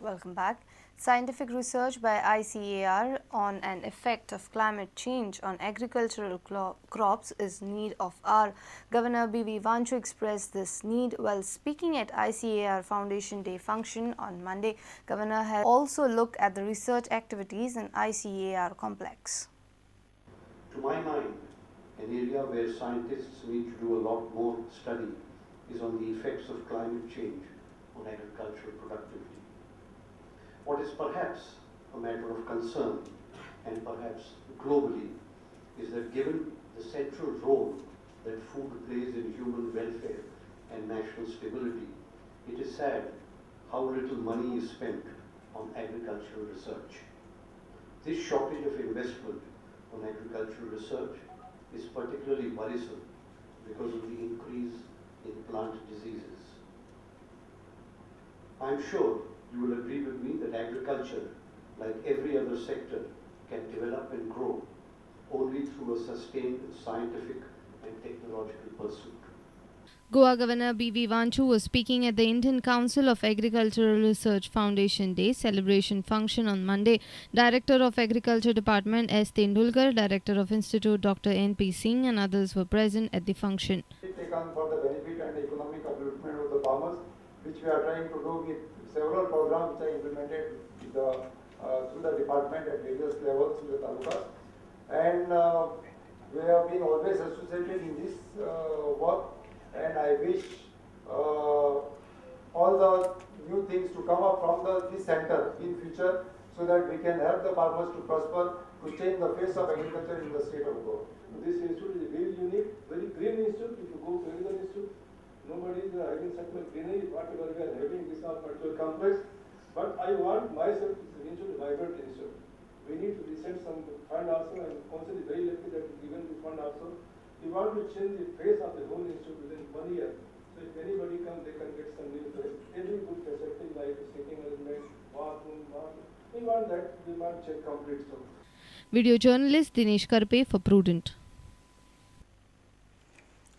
Welcome back. Scientific research by ICAR on an effect of climate change on agricultural crops is need of our. Governor B.V. Vanchu expressed this need while speaking at ICAR Foundation Day function on Monday. Governor has also looked at the research activities in ICAR complex. To my mind, an area where scientists need to do a lot more study is on the effects of climate change on agricultural productivity. What is perhaps a matter of concern, and perhaps globally, is that given the central role that food plays in human welfare and national stability, it is sad how little money is spent on agricultural research. This shortage of investment on agricultural research is particularly worrisome because of the increase in plant diseases. I am sure you will agree with me that agriculture, like every other sector, can develop and grow only through a sustained scientific and technological pursuit. Goa Governor B.V. Vanchu was speaking at the Indian Council of Agricultural Research Foundation Day celebration function on Monday. Director of Agriculture Department S. Tendulkar, Director of Institute Dr. N.P. Singh and others were present at the function. Taken for the benefit and economic upliftment of the farmers, which we are trying to do with several programs which are implemented through the department at various levels through the talukas. And we have been always associated in this work. And I wish all the new things to come up from this center in future so that we can help the farmers to prosper, to change the face of agriculture in the state of Goa. This institute is very unique, very green institute. If you go to any other institute, nobody is having such much greenery, whatever we are having this our particular complex. But I want myself this institute vibrant institute. We need to send some fund also, and council is very lucky that given this fund also. We want to change the face of the whole institute within 1 year. So if anybody comes, they can get some new face. Every good facility like sitting arrangement, bathroom. We want that. We want check complete stuff. Video journalist Dinesh Karpe for Prudent.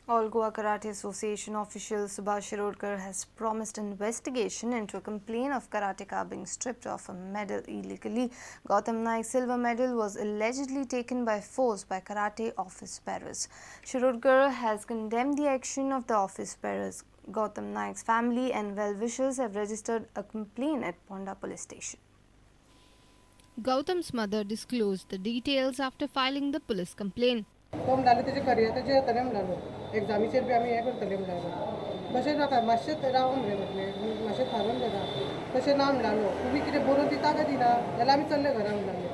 All Goa Karate Association official Subhash Shirodkar has promised investigation into a complaint of karateka being stripped of a medal illegally. Gautam Naik's silver medal was allegedly taken by force by karate office bearers. Shirodkar has condemned the action of the office bearers. Gautam Naik's family and well-wishers have registered a complaint at Ponda police station. Gautam's mother disclosed the details after filing the police complaint. एग्जामीचेर बी आमी हें करतले म्हणटालो तशें नाका मातशें राव म्हणलें म्हटलें मातशें थारोवन घेता तशें ना म्हणटालो तुमी कितें बरोवन दिता काय दिना जाल्यार आमी चल्ले घरा म्हणटाले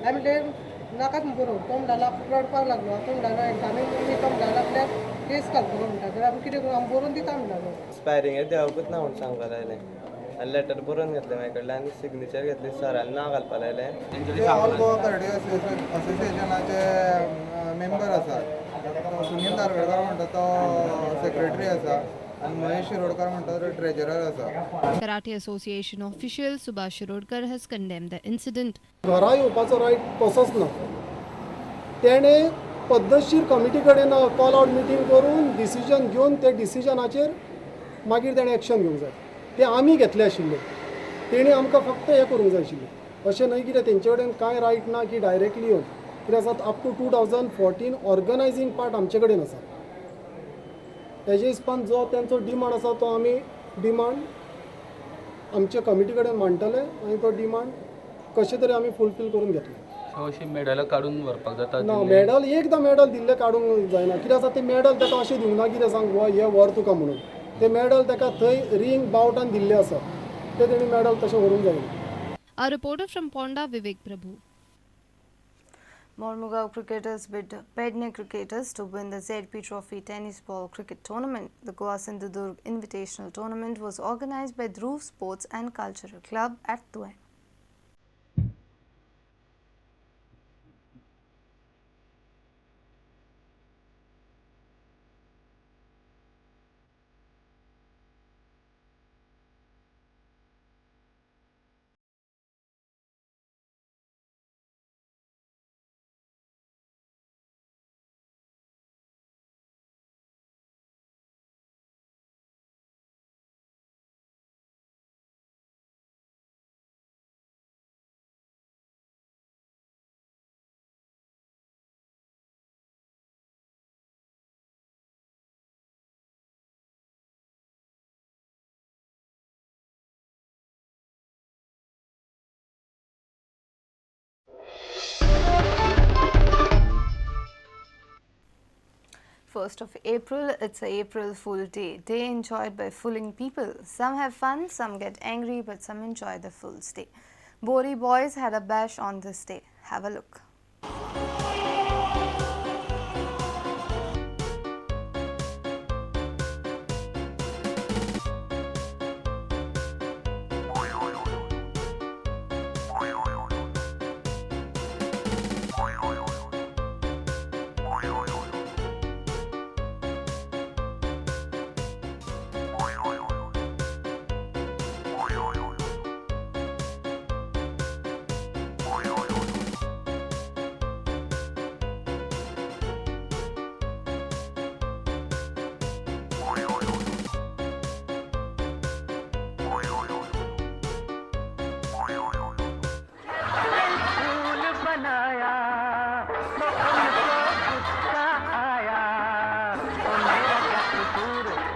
हांवें म्हणलें नाकाच बरोवन तो म्हणटालो रडपाक लागलो तो म्हणटालो एग्जामीक तुमी तो म्हणटालो आपल्याक केस घालतलो म्हणटा तर आमी कितें करूं आमी बरोवन दिता म्हणटालो स्पायरिंगेर देंवपूच ना म्हणून सांगपाक लागलें आनी लेटर बरोवन घेतलें म्हाजे कडल्यान आनी सिग्नेचर घेतली सरान ना घालपाक लागलें ऑल गोवा कराटे असोसिएशनाचे मेंबर आसात सुनील दारवेळकर म्हणटा तो सेक्रेटरी आसा आनी महेश शिरोडकर म्हणटा तो ट्रेजरर आसा. Karate Association official Subhash Shirodkar has condemned the incident. घरा येवपाचो रायट कसोच ना. तेणे पद्धतशीर कमिटी कडेन कॉल आउट मिटींग करून डिसिजन घेवन ते डिसिजनाचेर मागीर तेणें एक्शन घेवंक जाय. ते आमी घेतले आशिल्ले. तेणी आमकां फक्त हें करूंक जाय आशिल्लें. अशें न्हय कितें तेंचे कडेन कांय रायट ना की डायरेक्टली येवन कितें आसा अप टू 2014 ऑर्गनायझींग पार्ट आमचे कडेन आसा. तेजे हिसपान जो तेंचो डिमांड आसा तो आमी डिमांड आमचे कमिटी कडेन मांडटले आनी तो डिमांड कशें तरी आमी फुलफील करून घेतले. अशी मेडलां काडून व्हरपाक जाता ना मेडल एकदां मेडल दिल्ले काडूंक जायना कित्याक आसा ते मेडल ताका अशें दिवंक ना कितें सांग हे व्हर तुका म्हणून ते मेडल ताका थंय रिंग बावटान दिल्ले आसा ते तेणी मेडल तशें व्हरूंक जायना. A reporter from Ponda, Vivek Prabhu. Mormugao cricketers bid Pedne cricketers to win the ZP Trophy tennis ball cricket tournament. The Goa Sindhudurg Invitational Tournament was organized by Dhruv Sports and Cultural Club at Tuan. 1st of April, it's a April Fool Day. Day enjoyed by fooling people. Some have fun, some get angry, but some enjoy the Fool's Day. Borim Boys had a bash on this day. Have a look.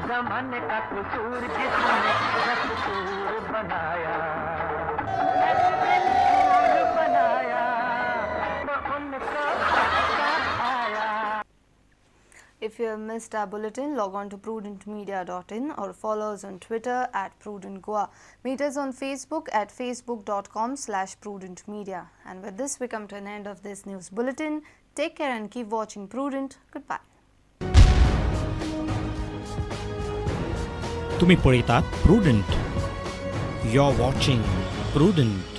जमाने का कसूर जिसने कसूर बनाया If you have missed our bulletin, log on to prudentmedia.in or follow us on Twitter @PrudentGoa. Meet us on Facebook at facebook.com/prudentmedia. And with this, we come to an end of this news bulletin. Take care and keep watching Prudent. Goodbye. तुम्ही पळयतात prudent. You're watching Prudent.